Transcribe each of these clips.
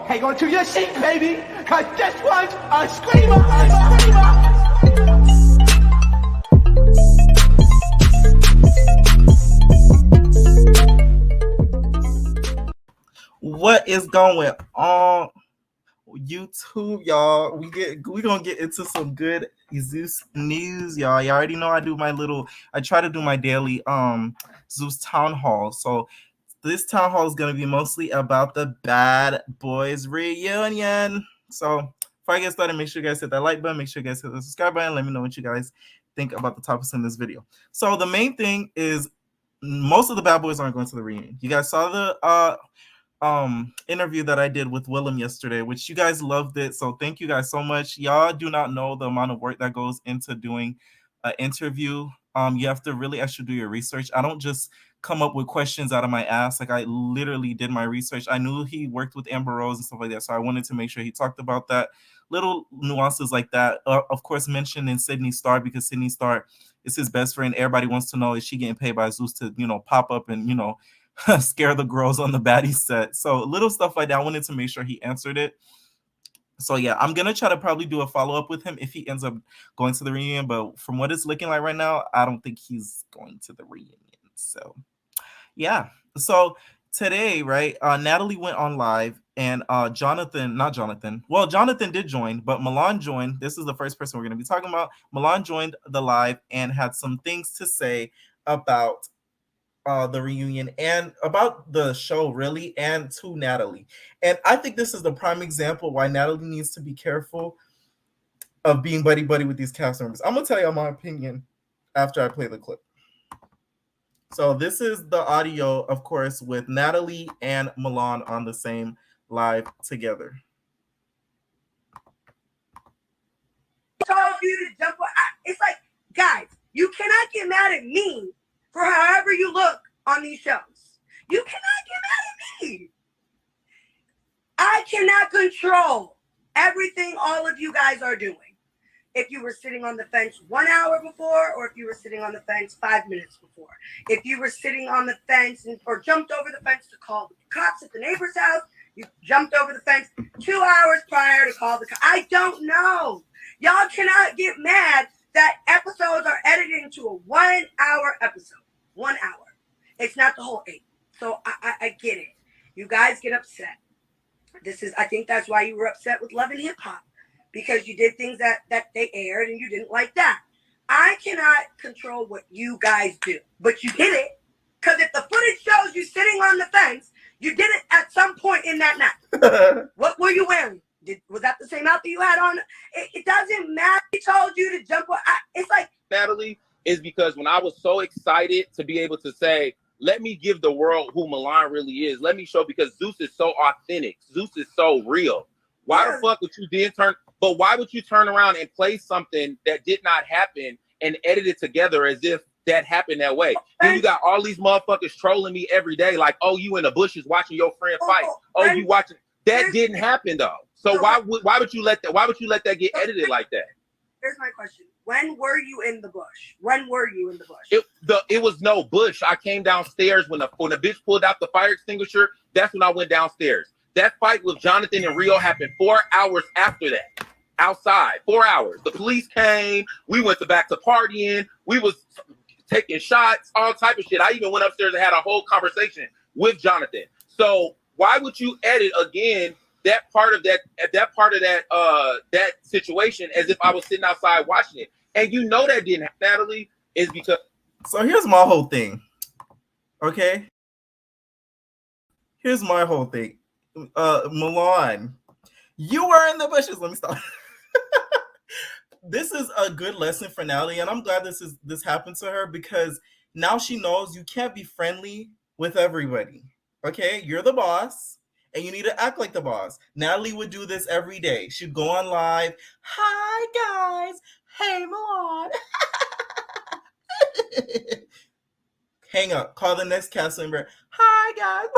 Hang on to your seat, baby, because this one's a screamer. What is going on YouTube, y'all? We gonna get into some good Zeus news, y'all. You already know I try to do my daily Zeus town hall. So this town hall is gonna be mostly about the Bad Boys reunion. So before I get started, make sure you guys hit that like button, make sure you guys hit the subscribe button, let me know what you guys think about the topics in this video. So the main thing is most of the Bad Boys aren't going to the reunion. You guys saw the interview that I did with Willem yesterday, which you guys loved it. So thank you guys so much. Y'all do not know the amount of work that goes into doing an interview. You have to really actually do your research. I don't just come up with questions out of my ass. Like I literally did my research. I knew he worked with Amber Rose and stuff like that. So I wanted to make sure he talked about that. Little nuances like that. Of course, mentioned in Sydney Star, because Sydney Star is his best friend. Everybody wants to know, is she getting paid by Zeus to, pop up and, scare the girls on the baddie set. So little stuff like that. I wanted to make sure he answered it. So yeah, I'm gonna try to probably do a follow-up with him if he ends up going to the reunion. But from what it's looking like right now, I don't think he's going to the reunion. So yeah. So today, right, Natalie went on live, and Jonathan did join, but Milan joined. This is the first person we're going to be talking about. Milan joined the live and had some things to say about the reunion and about the show, really, and to Natalie. And I think this is the prime example why Natalie needs to be careful of being buddy-buddy with these cast members. I'm going to tell you my opinion after I play the clip. So this is the audio, of course, with Natalie and Milan on the same live together. Told you to jump on. It's like, guys, you cannot get mad at me for however you look on these shows. You cannot get mad at me. I cannot control everything all of you guys are doing. If you were sitting on the fence 1 hour before, or if you were sitting on the fence 5 minutes before. If you were sitting on the fence or jumped over the fence to call the cops at the neighbor's house, you jumped over the fence 2 hours prior to call the cops. I don't know. Y'all cannot get mad that episodes are edited into a 1 hour episode. 1 hour. It's not the whole 8. So I get it. You guys get upset. I think that's why you were upset with Love and Hip Hop. Because you did things that they aired and you didn't like that. I cannot control what you guys do. But you did it. Because if the footage shows you sitting on the fence, you did it at some point in that night. What were you wearing? Was that the same outfit you had on? It doesn't matter. He told you to jump on. It's like... Natalie, is because when I was so excited to be able to say, let me give the world who Milan really is. Let me show, because Zeus is so authentic. Zeus is so real. Why the fuck would you then turn... But why would you turn around and play something that did not happen and edit it together as if that happened that way? Then you got all these motherfuckers trolling me every day, like, oh, you in the bushes watching your friend fight. Oh, you watching. That didn't happen though. So why would you let that? Why would you let that get edited like that? Here's my question: when were you in the bush? When were you in the bush? It was no bush. I came downstairs when the bitch pulled out the fire extinguisher. That's when I went downstairs. That fight with Jonathan and Rio happened 4 hours after that. Outside, 4 hours. The police came. We went back to partying. We was taking shots, all type of shit. I even went upstairs and had a whole conversation with Jonathan. So why would you edit again that part of that situation as if I was sitting outside watching it? And you know that didn't happen, Natalie, is because... So here's my whole thing. Okay? Here's my whole thing. Milan, you were in the bushes. Let me stop. This is a good lesson for Natalie, and I'm glad this happened to her, because now she knows you can't be friendly with everybody. Okay? You're the boss, and you need to act like the boss. Natalie would do this every day. She'd go on live. Hi, guys. Hey, Milan. Hang up. Call the next cast member. Hi, guys.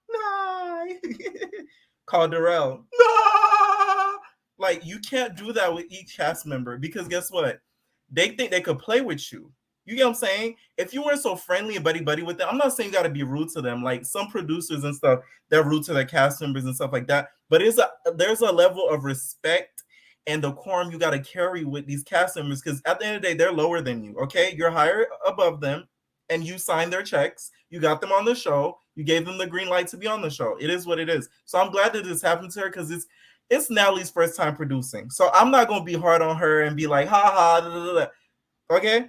No. Call Darrell. No. Like, you can't do that with each cast member, because guess what? They think they could play with you. You get what I'm saying? If you weren't so friendly and buddy with them, I'm not saying you got to be rude to them. Like some producers and stuff, they're rude to their cast members and stuff like that. But there's a level of respect and decorum you got to carry with these cast members, because at the end of the day, they're lower than you. Okay, you're higher above them, and you signed their checks. You got them on the show. You gave them the green light to be on the show. It is what it is. So I'm glad that this happened to her, because it's Natalie's first time producing. So I'm not gonna be hard on her and be like, ha ha, da, da, da. Okay.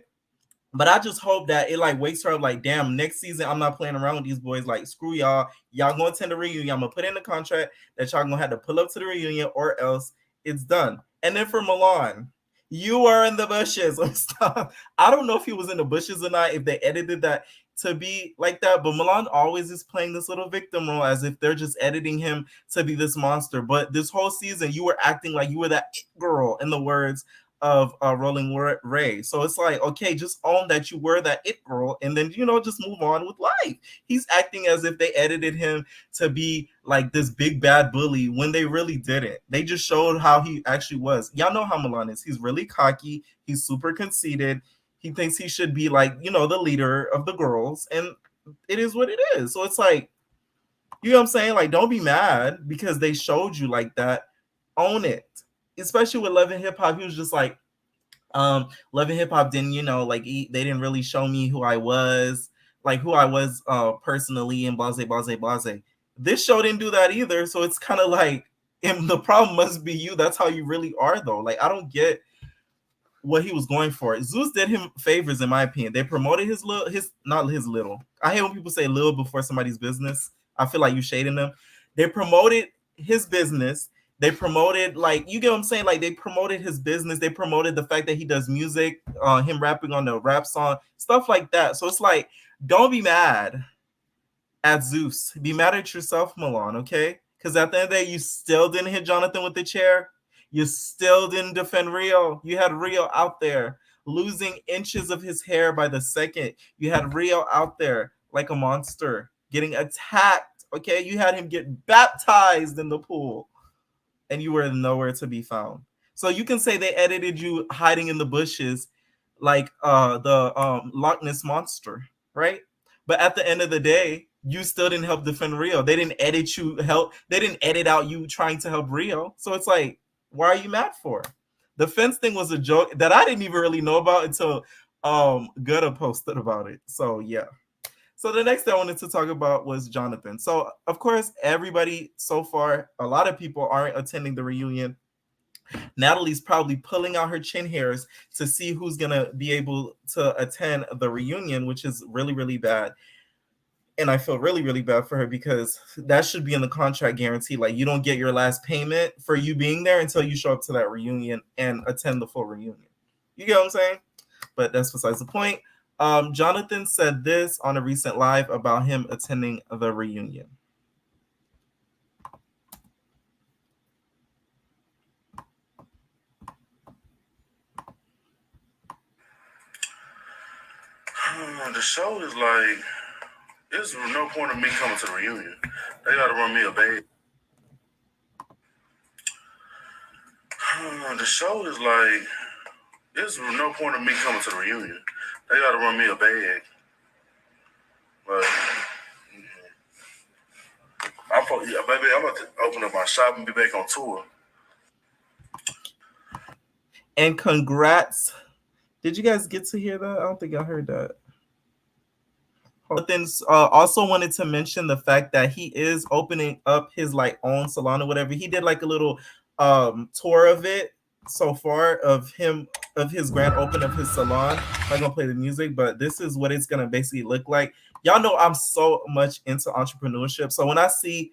But I just hope that it like wakes her up like, damn, next season I'm not playing around with these boys. Like, screw y'all. Y'all gonna attend the reunion. I'm gonna put in the contract that y'all gonna have to pull up to the reunion or else it's done. And then for Milan, you are in the bushes. I don't know if he was in the bushes or not, if they edited that to be like that, but Milan always is playing this little victim role as if they're just editing him to be this monster. But this whole season, you were acting like you were that girl, in the words of Rolling Ray. So it's like, okay, just own that you were that it girl, and then just move on with life. He's acting as if they edited him to be like this big bad bully when they really didn't. They just showed how he actually was. Y'all know how Milan is. He's really cocky. He's super conceited. He thinks he should be like, the leader of the girls, and it is what it is. So it's like, you know what I'm saying? Like, don't be mad because they showed you like that. Own it. Especially with Love and Hip Hop, he was just like, Love and Hip Hop didn't, they didn't really show me who I was, personally, and blase. This show didn't do that either. So it's kind of like, and the problem must be you. That's how you really are, though. Like, I don't get what he was going for. Zeus did him favors, in my opinion. They promoted not his little. I hate when people say little before somebody's business. I feel like you shading them. They promoted his business. They promoted, like, you get what I'm saying? Like, they promoted his business. They promoted the fact that he does music, him rapping on the rap song, stuff like that. So it's like, don't be mad at Zeus. Be mad at yourself, Milan, okay? Because at the end of the day, you still didn't hit Jonathan with the chair. You still didn't defend Rio. You had Rio out there losing inches of his hair by the second. You had Rio out there like a monster getting attacked, okay? You had him get baptized in the pool, and you were nowhere to be found. So you can say they edited you hiding in the bushes like the Loch Ness monster, right? But at the end of the day, you still didn't help defend Rio. They didn't they didn't edit out you trying to help Rio. So it's like, why are you mad for? The fence thing was a joke that I didn't even really know about until Gutta posted about it. So yeah. So the next thing I wanted to talk about was Jonathan. So of course, everybody so far, a lot of people aren't attending the reunion. Natalie's probably pulling out her chin hairs to see who's gonna be able to attend the reunion, which is really, really bad. And I feel really, really bad for her because that should be in the contract guarantee. Like, you don't get your last payment for you being there until you show up to that reunion and attend the full reunion. You get what I'm saying? But that's besides the point. Jonathan said this on a recent live about him attending the reunion. The show is like, there's no point of me coming to the reunion. They gotta run me a bag. The show is like, there's no point of me coming to the reunion. They gotta run me a bag. Like, baby, I'm about to open up my shop and be back on tour. And congrats. Did you guys get to hear that? I don't think I heard that. Then also wanted to mention the fact that he is opening up his like own salon or whatever. He did like a little tour of it so far of his grand open of his salon. I'm not gonna play the music, but this is what it's gonna basically look like. Y'all know I'm so much into entrepreneurship, so when I see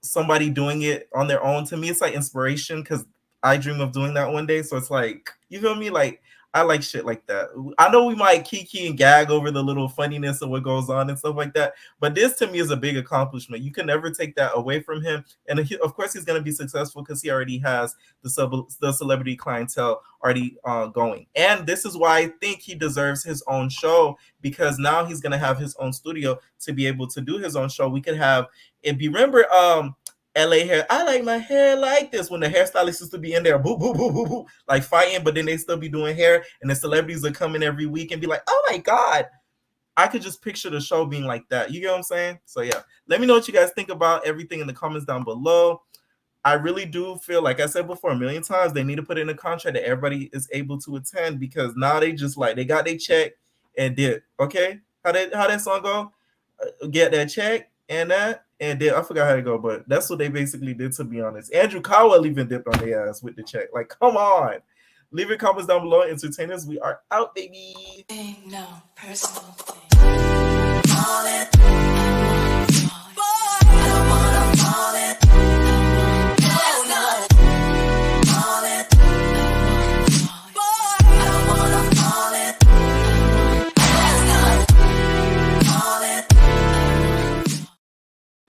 somebody doing it on their own, to me it's like inspiration because I dream of doing that one day. So it's like, you feel me? Like, I like shit like that. I know we might kiki and gag over the little funniness of what goes on and stuff like that, but this to me is a big accomplishment. You can never take that away from him. And of course, he's going to be successful because he already has the celebrity clientele already going. And this is why I think he deserves his own show, because now he's going to have his own studio to be able to do his own show. We could have, if you remember, LA hair. I like my hair like this. When the hairstylist used to be in there, boo, boo, boo, boo, boo, like fighting, but then they still be doing hair, and the celebrities are coming every week and be like, oh my God. I could just picture the show being like that. You get what I'm saying? So yeah, let me know what you guys think about everything in the comments down below. I really do feel, like I said before a million times, they need to put in a contract that everybody is able to attend, because now they just like, they got their check and did, okay? How that song go? Get that check and that, and then I forgot how to go, but that's what they basically did, to be honest. Andrew Cowell even dipped on their ass with the check. Like, come on. Leave your comments down below. Entertainers, we are out, baby. No personal thing.